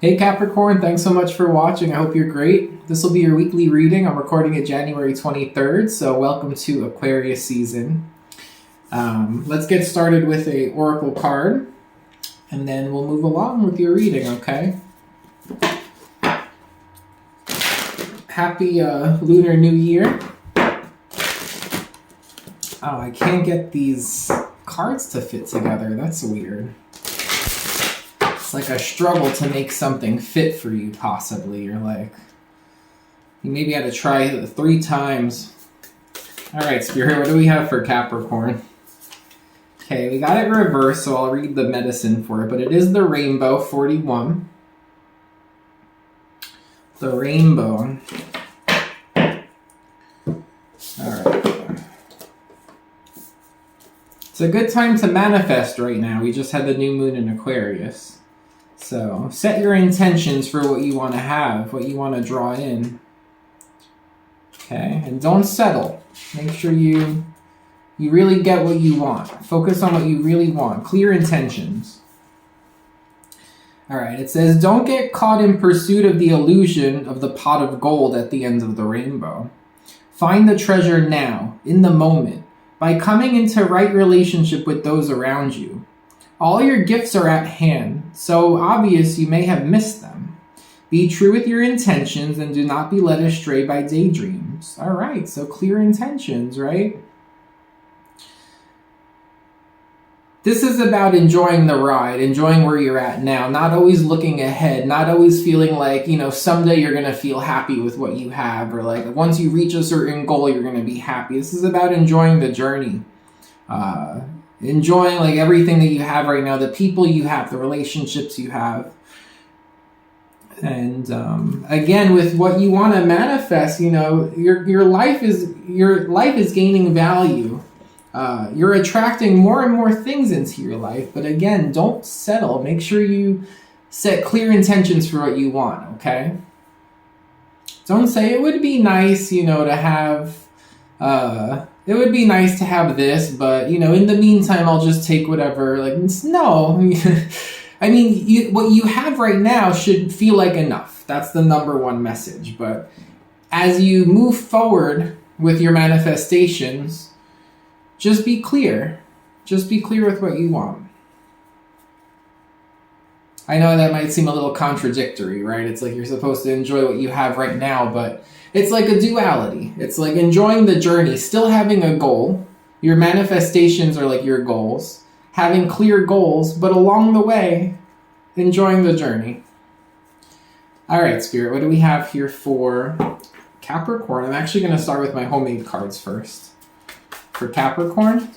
Hey Capricorn, thanks so much for watching. I hope you're great. This will be your weekly reading. I'm recording it January 23rd, so welcome to Aquarius season. Let's get started with a oracle card, and then we'll move along with your reading, okay? Happy Lunar New Year. Oh, I can't get these cards to fit together. That's weird. It's like a struggle to make something fit for you, possibly. You're like, you maybe had to try it 3 times. All right, Spirit, what do we have for Capricorn? Okay, we got it reversed, so I'll read the medicine for it, but it is the Rainbow 41. The Rainbow. All right. It's a good time to manifest right now. We just had the new moon in Aquarius. So set your intentions for what you want to have, what you want to draw in. Okay, and don't settle. Make sure you really get what you want. Focus on what you really want. Clear intentions. All right, it says, don't get caught in pursuit of the illusion of the pot of gold at the end of the rainbow. Find the treasure now, in the moment, by coming into right relationship with those around you. All your gifts are at hand, so obvious you may have missed them. Be true with your intentions and do not be led astray by daydreams. All right, so clear intentions, right? This is about enjoying the ride, enjoying where you're at now, not always looking ahead, not always feeling like, someday you're going to feel happy with what you have, or like once you reach a certain goal, you're going to be happy. This is about enjoying the journey, enjoying like everything that you have right now, the people you have, the relationships you have. And again, with what you want to manifest, your life is gaining value. You're attracting more and more things into your life, but again, don't settle. Make sure you set clear intentions for what you want, okay? Don't say it would be nice, to have, it would be nice to have this, but, in the meantime, I'll just take whatever. Like, no. I mean, what you have right now should feel like enough. That's the number one message. But as you move forward with your manifestations, just be clear. Just be clear with what you want. I know that might seem a little contradictory, right? It's like you're supposed to enjoy what you have right now, but it's like a duality. It's like enjoying the journey, still having a goal. Your manifestations are like your goals. Having clear goals, but along the way, enjoying the journey. All right, Spirit, what do we have here for Capricorn? I'm actually going to start with my homemade cards first. For Capricorn,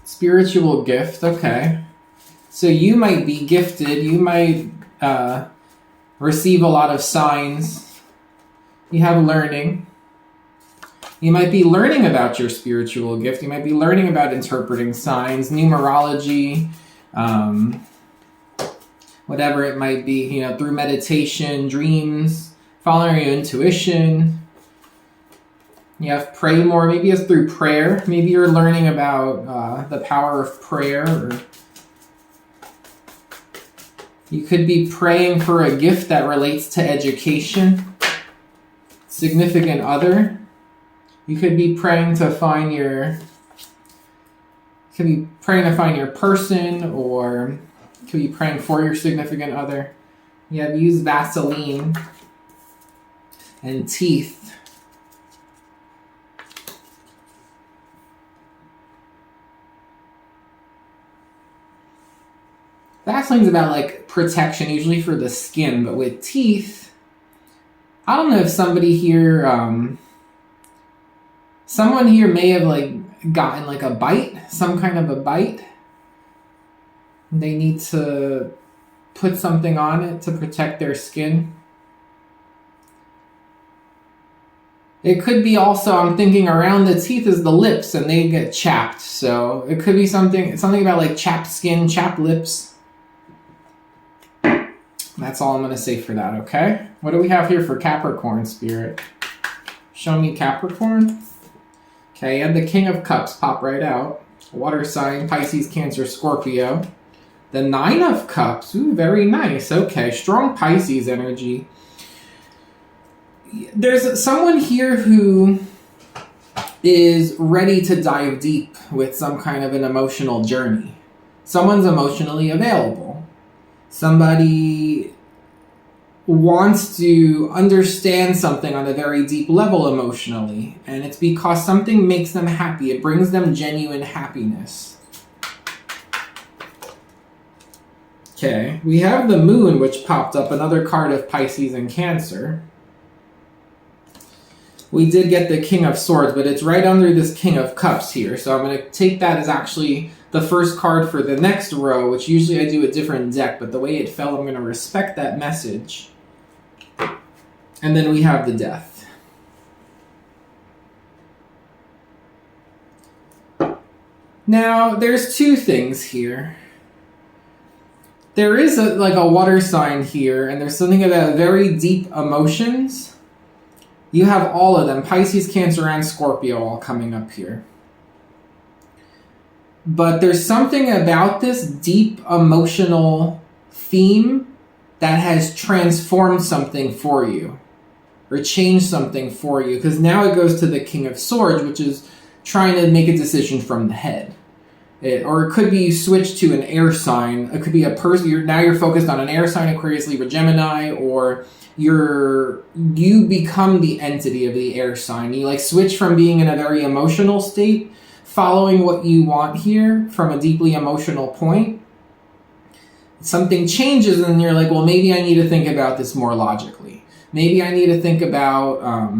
spiritual gift, okay. So you might be gifted, you might receive a lot of signs. You have learning. You might be learning about your spiritual gift. You might be learning about interpreting signs, numerology, whatever it might be, through meditation, dreams, following your intuition. You have pray more. Maybe it's through prayer. Maybe you're learning about the power of prayer. Or you could be praying for a gift that relates to education, significant other. You could be praying to find your person, or you could be praying for your significant other. You have used Vaseline and teeth. Vaseline's about like protection, usually for the skin, but with teeth, I don't know if somebody here, someone here may have like gotten like a bite, some kind of a bite. They need to put something on it to protect their skin. It could be also, I'm thinking around the teeth is the lips and they get chapped. So it could be something about like chapped skin, chapped lips. That's all I'm going to say for that, okay? What do we have here for Capricorn, Spirit? Show me Capricorn. Okay, you have the King of Cups pop right out. Water sign, Pisces, Cancer, Scorpio. The Nine of Cups. Ooh, very nice. Okay, strong Pisces energy. There's someone here who is ready to dive deep with some kind of an emotional journey. Someone's emotionally available. Somebody wants to understand something on a very deep level emotionally, and it's because something makes them happy. It brings them genuine happiness. Okay, we have the Moon, which popped up, another card of Pisces and Cancer. We did get the King of Swords, but it's right under this King of Cups here, so I'm going to take that as actually the first card for the next row, which usually I do a different deck, but the way it fell, I'm going to respect that message. And then we have the Death. Now, there's two things here. There is a water sign here, and there's something about very deep emotions. You have all of them, Pisces, Cancer, and Scorpio all coming up here. But there's something about this deep emotional theme that has transformed something for you, or changed something for you, because now it goes to the King of Swords, which is trying to make a decision from the head. Or it could be switched to an air sign. It could be a person. Now you're focused on an air sign, Aquarius, Libra, Gemini, or you become the entity of the air sign. You switch from being in a very emotional state, following what you want here from a deeply emotional point. Something changes and you're like, well, maybe I need to think about this more logically. Maybe I need to think about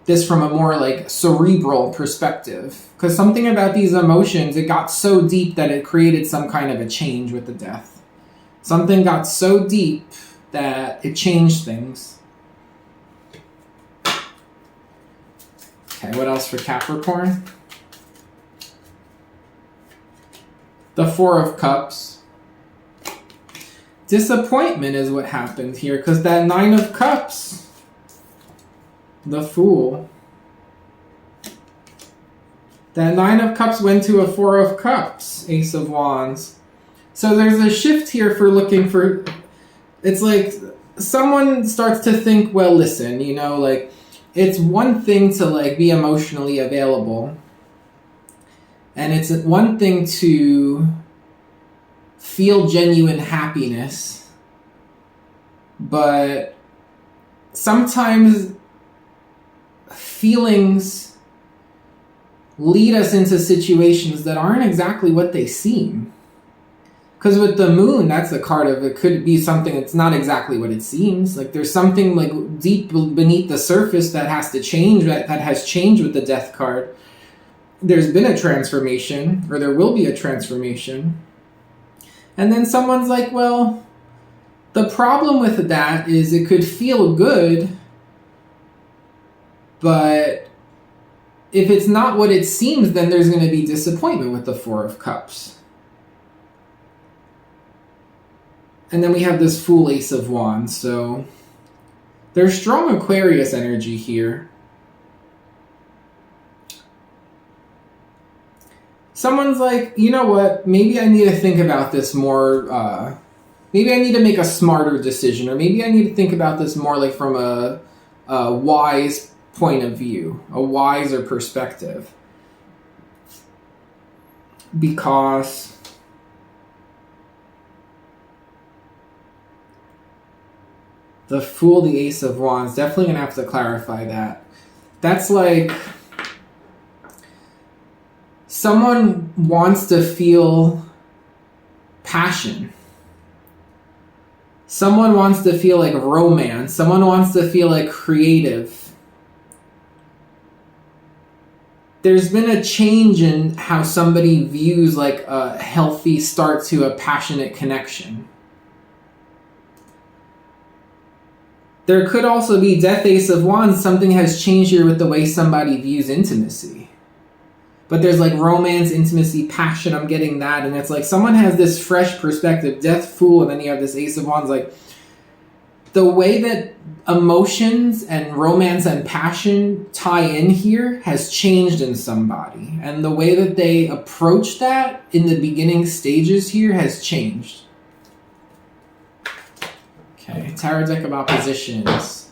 this from a more cerebral perspective. Because something about these emotions, it got so deep that it created some kind of a change with the Death. Something got so deep that it changed things. Okay, what else for Capricorn? The Four of Cups. Disappointment is what happened here, because that Nine of Cups, the Fool. That Nine of Cups went to a Four of Cups, Ace of Wands. So there's a shift here for looking for... It's like someone starts to think, well, listen, it's one thing to be emotionally available. And it's one thing to feel genuine happiness. But sometimes feelings lead us into situations that aren't exactly what they seem. Because with the Moon, that's a card of, it could be something that's not exactly what it seems. There's something deep beneath the surface that has to change, that has changed with the Death card. There's been a transformation, or there will be a transformation. And then someone's like, well, the problem with that is it could feel good, but if it's not what it seems, then there's going to be disappointment with the Four of Cups. And then we have this Fool, Ace of Wands. So there's strong Aquarius energy here. Someone's like, you know what? Maybe I need to think about this more. Maybe I need to make a smarter decision. Or maybe I need to think about this more from a wise point of view. A wiser perspective. Because... the Fool, the Ace of Wands, definitely going to have to clarify that. That's someone wants to feel passion. Someone wants to feel romance. Someone wants to feel creative. There's been a change in how somebody views a healthy start to a passionate connection. There could also be Death, Ace of Wands. Something has changed here with the way somebody views intimacy. But there's romance, intimacy, passion. I'm getting that. And it's someone has this fresh perspective. Death, Fool, and then you have this Ace of Wands. The way that emotions and romance and passion tie in here has changed in somebody. And the way that they approach that in the beginning stages here has changed. Okay, Tarot deck of oppositions.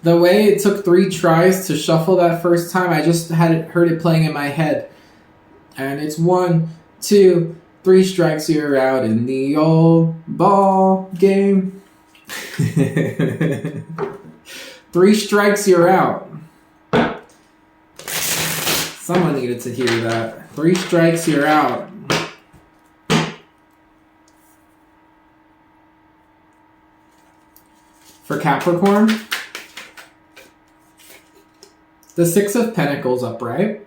The way it took 3 tries to shuffle that first time, I just heard it playing in my head. And it's 1, 2, 3 strikes, you're out in the old ball game. 3 strikes, you're out. Someone needed to hear that. 3 strikes, you're out. For Capricorn, the 6 of Pentacles upright.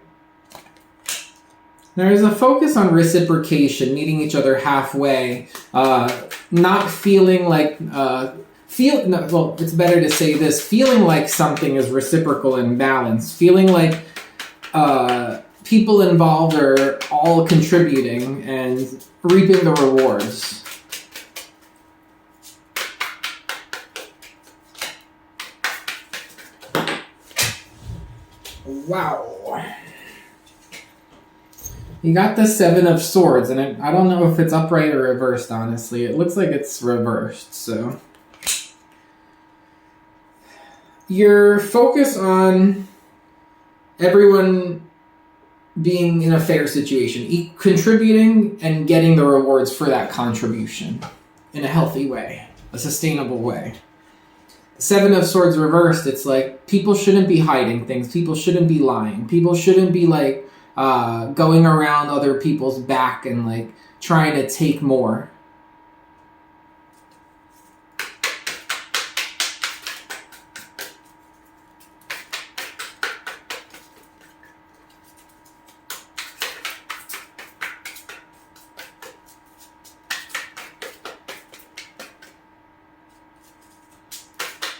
There is a focus on reciprocation, meeting each other halfway, not feeling like, it's better to say this, feeling like something is reciprocal and balanced, feeling like people involved are all contributing and reaping the rewards. Wow. You got the 7 of Swords, and I don't know if it's upright or reversed, honestly. It looks like it's reversed, so. Your focus on everyone being in a fair situation, contributing and getting the rewards for that contribution in a healthy way, a sustainable way. 7 of Swords reversed, it's like people shouldn't be hiding things, people shouldn't be lying, people shouldn't be like going around other people's back and like trying to take more.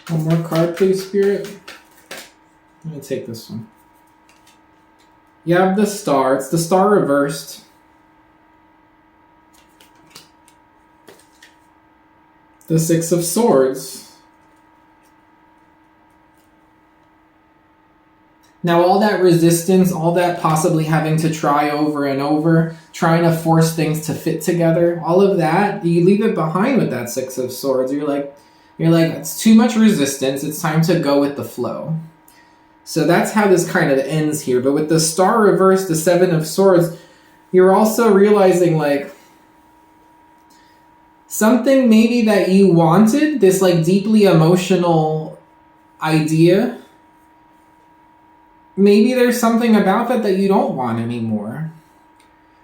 One more card, please, Spirit. I'm going to take this one. You have the Star. It's the Star reversed. The 6 of Swords. Now, all that resistance, all that possibly having to try over and over, trying to force things to fit together, all of that, you leave it behind with that 6 of Swords. You're like, it's too much resistance. It's time to go with the flow. So that's how this kind of ends here. But with the Star reversed, the 7 of Swords, you're also realizing like something maybe that you wanted, this like deeply emotional idea. Maybe there's something about that you don't want anymore.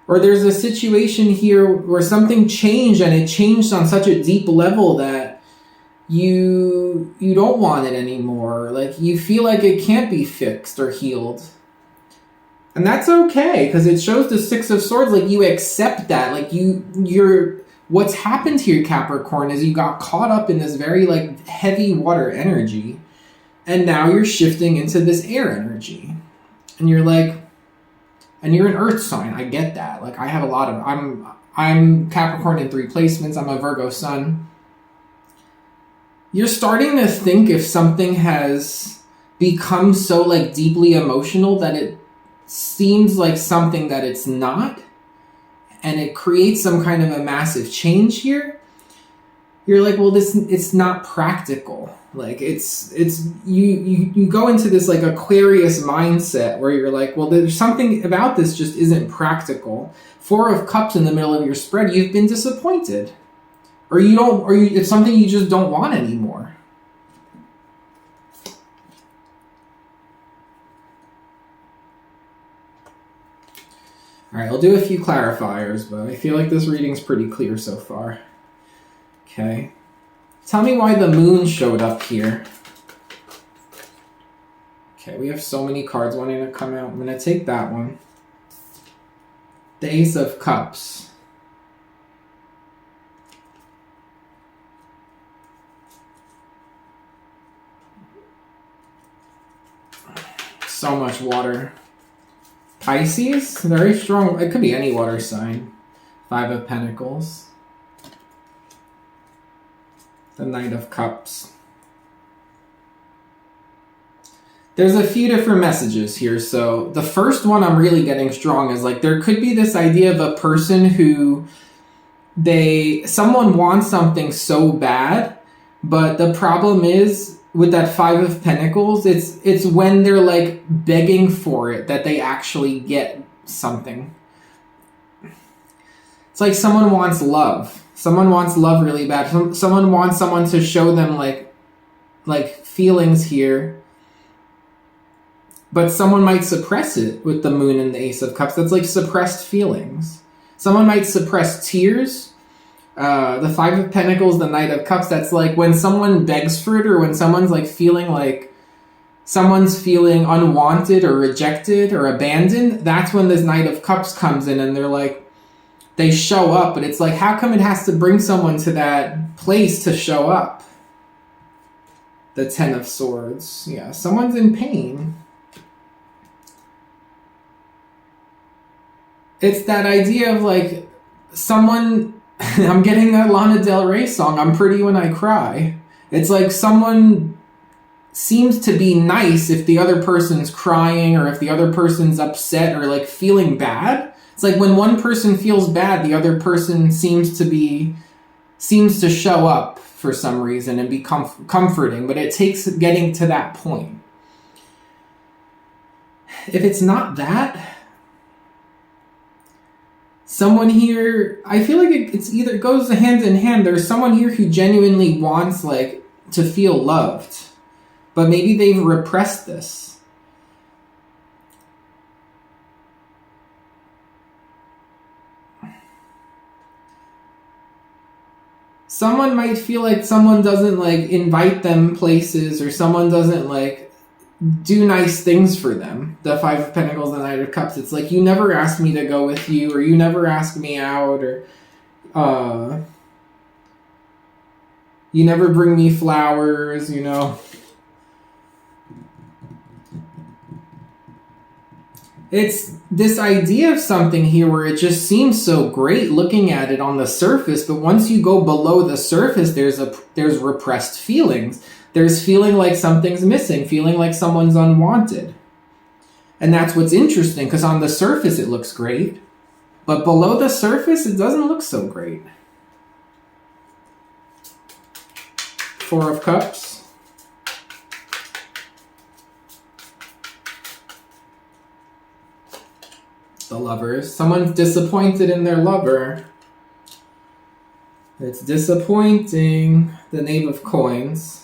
Or there's a situation here where something changed and it changed on such a deep level that you don't want it anymore. Like you feel like it can't be fixed or healed. And that's okay, because it shows the 6 of Swords, like you accept that. Like you're what's happened here, Capricorn, is you got caught up in this very like heavy water energy. And now you're shifting into this air energy. And you're like, and you're an earth sign. I get that. Like I have a lot of, I'm Capricorn in 3 placements. I'm a Virgo sun. You're starting to think if something has become so like deeply emotional that it seems like something that it's not, and it creates some kind of a massive change here. You're like, well, it's not practical. Like it's you go into this like Aquarius mindset where you're like, well, there's something about this just isn't practical. 4 of Cups in the middle of your spread, you've been disappointed. Or it's something you just don't want anymore. All right, I'll do a few clarifiers, but I feel like this reading's pretty clear so far. Okay. Tell me why the moon showed up here. Okay, we have so many cards wanting to come out. I'm going to take that one. The Ace of Cups. So much water. Pisces, very strong. It could be any water sign. 5 of Pentacles. The Knight of Cups. There's a few different messages here. So the first one I'm really getting strong is like there could be this idea of a person who someone wants something so bad, but the problem is with that Five of Pentacles, it's when they're like begging for it that they actually get something. It's like someone wants love. Someone wants love really bad. Someone wants someone to show them like feelings here. But someone might suppress it with the Moon and the Ace of Cups. That's like suppressed feelings. Someone might suppress tears. The Five of Pentacles, the Knight of Cups, that's like when someone begs for it, or when someone's like feeling unwanted or rejected or abandoned. That's when this Knight of Cups comes in, and they're like, they show up, but it's like, how come it has to bring someone to that place to show up? The Ten of Swords. Yeah, someone's in pain. It's that idea of like someone, I'm getting that Lana Del Rey song, I'm Pretty When I Cry. It's like someone seems to be nice if the other person's crying, or if the other person's upset or like feeling bad. It's like when one person feels bad, the other person seems to show up for some reason and be comforting, but it takes getting to that point. If it's not that, someone here, I feel like it's either goes hand in hand. There's someone here who genuinely wants like to feel loved, but maybe they've repressed this. Someone might feel like someone doesn't like invite them places, or someone doesn't like do nice things for them. The Five of Pentacles and the Knight of Cups. It's like, you never asked me to go with you, or you never asked me out, or you never bring me flowers, you know. It's this idea of something here where it just seems so great looking at it on the surface, but once you go below the surface, there's repressed feelings. There's feeling like something's missing, feeling like someone's unwanted. And that's what's interesting, because on the surface it looks great, but below the surface it doesn't look so great. Four of Cups. The Lovers. Someone's disappointed in their lover. It's disappointing. The Knave of Coins.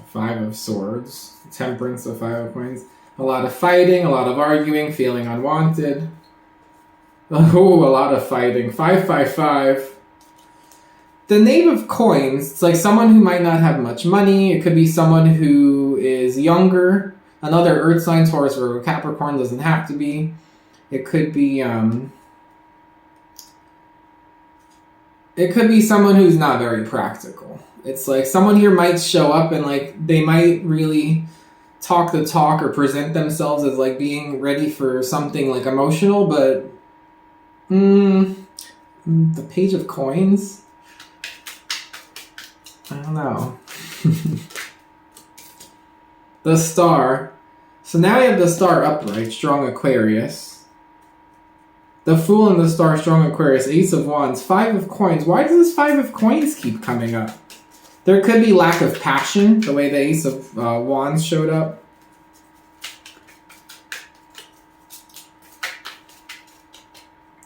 Five of Swords, Temperance, the Five of Coins. A lot of fighting, a lot of arguing, feeling unwanted. Oh, a lot of fighting. 555. The Knave of Coins, it's like someone who might not have much money. It could be someone who is younger. Another Earth sign, Taurus or Capricorn, doesn't have to be. It could be someone who's not very practical. It's like someone here might show up and like they might really talk the talk or present themselves as like being ready for something like emotional, but the Page of Coins, I don't know. The Star. So now we have the Star upright, strong Aquarius. The Fool and the Star, strong Aquarius. Ace of Wands, Five of Coins. Why does this Five of Coins keep coming up? There could be lack of passion, the way the Ace of Wands showed up.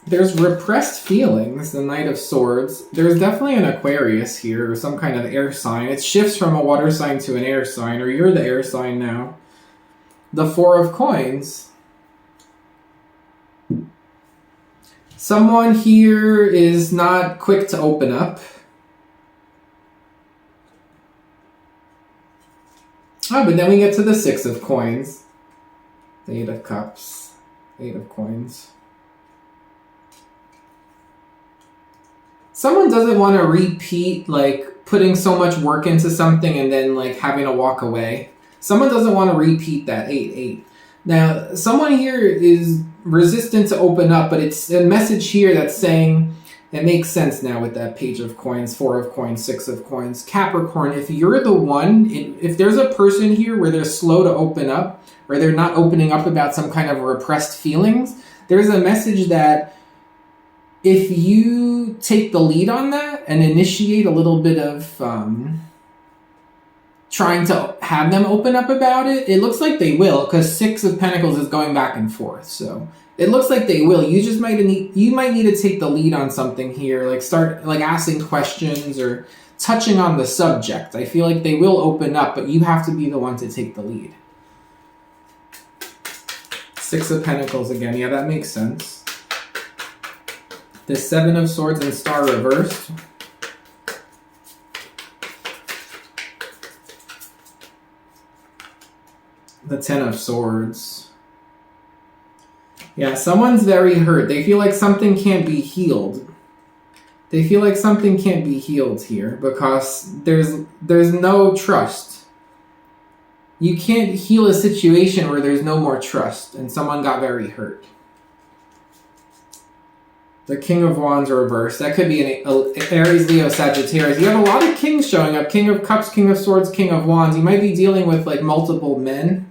There's repressed feelings, the Knight of Swords. There's definitely an Aquarius here, or some kind of air sign. It shifts from a water sign to an air sign, or you're the air sign now. The Four of Coins. Someone here is not quick to open up. Oh, but then we get to the Six of Coins. The Eight of Cups. Eight of Coins. Someone doesn't want to repeat, like, putting so much work into something and then, like, having to walk away. Someone doesn't want to repeat that 8-8. Now, someone here is resistant to open up, but it's a message here that's saying It makes sense now with that Page of Coins, 4 of Coins, 6 of Coins. Capricorn, if you're the one, if there's a person here where they're slow to open up, or they're not opening up about some kind of repressed feelings, there's a message that if you take the lead on that and initiate a little bit of trying to have them open up about it, it looks like they will, because 6 of Pentacles is going back and forth. So it looks like they will. You just might need to take the lead on something here, like start like asking questions or touching on the subject. I feel like they will open up, but you have to be the one to take the lead. 6 of Pentacles again. Yeah, that makes sense. The 7 of Swords and Star reversed. The 10 of Swords. Yeah, someone's very hurt. They feel like something can't be healed. They feel like something can't be healed here because there's no trust. You can't heal a situation where there's no more trust, and someone got very hurt. The King of Wands reversed. That could be an Aries, Leo, Sagittarius. You have a lot of kings showing up. King of Cups, King of Swords, King of Wands. You might be dealing with like multiple men.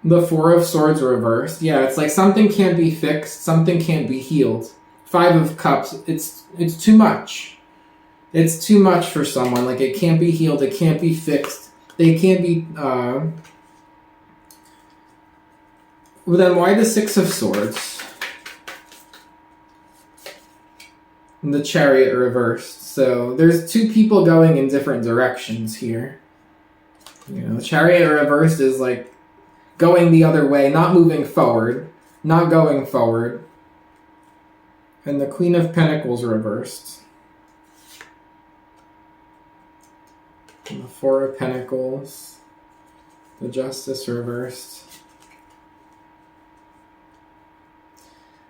The 4 of Swords reversed. Yeah, it's like something can't be fixed. Something can't be healed. 5 of Cups. It's too much. It's too much for someone. Like it can't be healed. It can't be fixed. They can't be... Well, then why the 6 of Swords? And the Chariot reversed. So there's 2 people going in different directions here. You know, the Chariot reversed is like going the other way, not moving forward, not going forward. And the Queen of Pentacles reversed. And the 4 of Pentacles. The Justice reversed.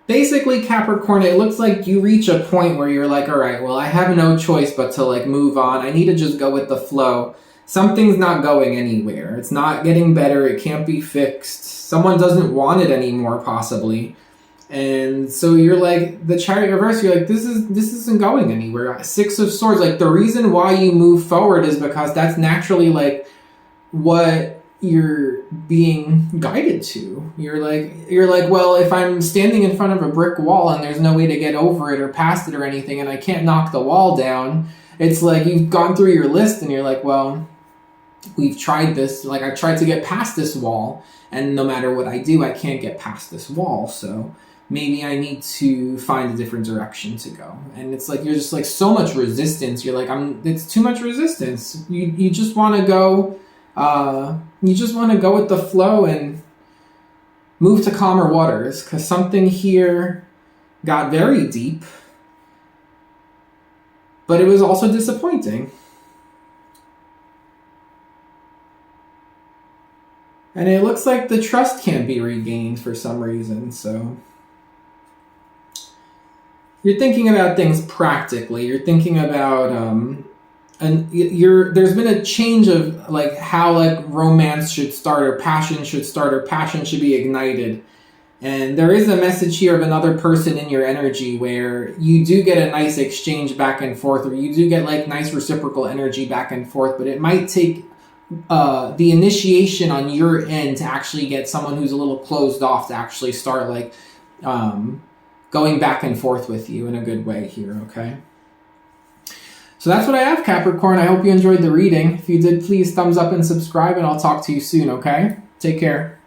Basically, Capricorn, it looks like you reach a point where you're like, all right, well, I have no choice but to like move on. I need to just go with the flow. Something's not going anywhere. It's not getting better. It can't be fixed. Someone doesn't want it anymore, possibly. And so you're like, the Chariot reverse, you're like, this isn't going anywhere. 6 of Swords, like the reason why you move forward is because that's naturally like what you're being guided to. You're like, well, if I'm standing in front of a brick wall and there's no way to get over it or past it or anything, and I can't knock the wall down, it's like you've gone through your list and you're like, well, we've tried this. Like I've tried to get past this wall, and no matter what I do, I can't get past this wall. So maybe I need to find a different direction to go. And it's like, you're just like so much resistance. You're like, it's too much resistance. You just want to go, with the flow and move to calmer waters, because something here got very deep, but it was also disappointing. And it looks like the trust can't be regained for some reason, so you're thinking about things practically. You're thinking about there's been a change of like how like romance should start, or passion should start, or passion should be ignited. And there is a message here of another person in your energy where you do get a nice exchange back and forth, or you do get like nice reciprocal energy back and forth, but it might take the initiation on your end to actually get someone who's a little closed off to actually start like going back and forth with you in a good way here, okay? So that's what I have, Capricorn. I hope you enjoyed the reading. If you did, please thumbs up and subscribe, and I'll talk to you soon, okay? Take care.